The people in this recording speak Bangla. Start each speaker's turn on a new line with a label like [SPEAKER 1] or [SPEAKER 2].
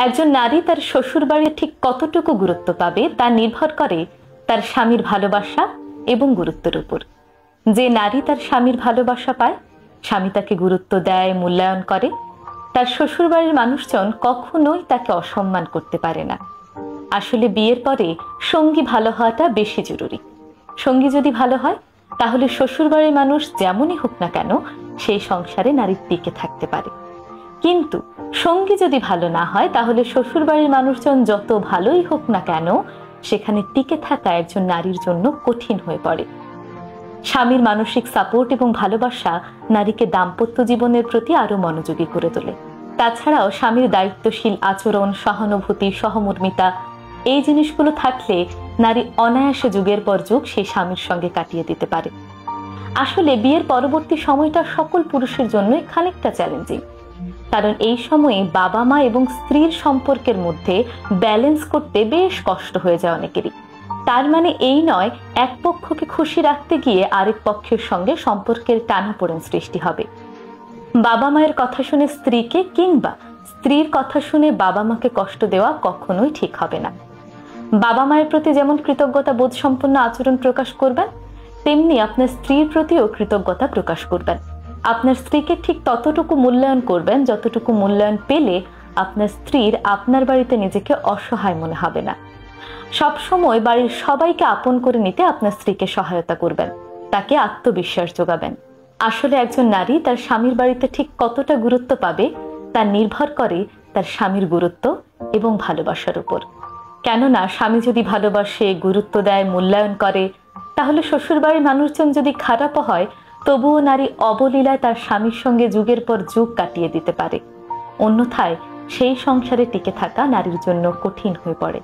[SPEAKER 1] একজন নারী তার শ্বশুরবাড়ির ঠিক কতটুকু গুরুত্ব পাবে তা নির্ভর করে তার স্বামীর ভালোবাসা এবং গুরুত্বের উপর। যে নারী তার স্বামীর ভালোবাসা পায়, স্বামী তাকে গুরুত্ব দেয়, মূল্যায়ন করে, তার শ্বশুরবাড়ির মানুষজন কখনোই তাকে অসম্মান করতে পারে না। আসলে বিয়ের পরে সঙ্গী ভালো হওয়াটা বেশি জরুরি। সঙ্গী যদি ভালো হয় তাহলে শ্বশুরবাড়ির মানুষ যেমনই হোক না কেন সেই সংসারে নারী টিকে থাকতে পারে। কিন্তু সঙ্গী যদি ভালো না হয় তাহলে শ্বশুরবাড়ির মানুষজন যত ভালোই হোক না কেন সেখানে টিকে থাকা একজন নারীর জন্য কঠিন হয়ে পড়ে। স্বামীর মানসিক সাপোর্ট এবং ভালোবাসা নারীকে দাম্পত্য জীবনের প্রতি আরো মনোযোগী করে তোলে। তাছাড়াও স্বামীর দায়িত্বশীল আচরণ, সহানুভূতি, সহমর্মিতা এই জিনিসগুলো থাকলে নারী অনায়াসে যুগের পর যুগ সেই স্বামীর সঙ্গে কাটিয়ে দিতে পারে। আসলে বিয়ের পরবর্তী সময়টা সকল পুরুষের জন্যই খানিকটা চ্যালেঞ্জিং, কারণ এই সময়ে বাবা মা এবং স্ত্রীর সম্পর্কের মধ্যে ব্যালেন্স করতে বেশ কষ্ট হয়ে যায় অনেকেরই। তার মানে এই নয় এক পক্ষকে খুশি রাখতে গিয়ে আরেক পক্ষের সঙ্গে সম্পর্কের টানাপোড়েন সৃষ্টি হবে। বাবা মায়ের কথা শুনে স্ত্রীকে কিংবা স্ত্রীর কথা শুনে বাবা মাকে কষ্ট দেওয়া কখনোই ঠিক হবে না। বাবা মায়ের প্রতি যেমন কৃতজ্ঞতা বোধ সম্পন্ন আচরণ প্রকাশ করবেন, তেমনি আপনার স্ত্রীর প্রতিও কৃতজ্ঞতা প্রকাশ করবেন। আপনার স্ত্রীকে ঠিক ততটুকু মূল্যায়ন করবেন যতটুকু মূল্যায়ন পেলে আপনার স্ত্রীর আপনার বাড়িতে নিজেকে অসহায় মনে হবে না। সবসময় বাড়ির সবাইকে আপন করে নিতে আপনার স্ত্রীকে সহায়তা করবেন, তাকে আত্মবিশ্বাস যোগাবেন। আসলে একজন নারী তার স্বামীর বাড়িতে ঠিক কতটা গুরুত্ব পাবে তা নির্ভর করে তার স্বামীর গুরুত্ব এবং ভালোবাসার উপর। কেননা স্বামী যদি ভালোবাসে, গুরুত্ব দেয়, মূল্যায়ন করে, তাহলে শ্বশুরবাড়ির মানুষজন যদি খারাপও হয় তবুও নারী অবলীলায় তার স্বামীর সঙ্গে যুগের পর যুগ কাটিয়ে দিতে পারে। অন্যথায় সেই সংসারে টিকে থাকা নারীর জন্য কঠিন হয়ে পড়ে।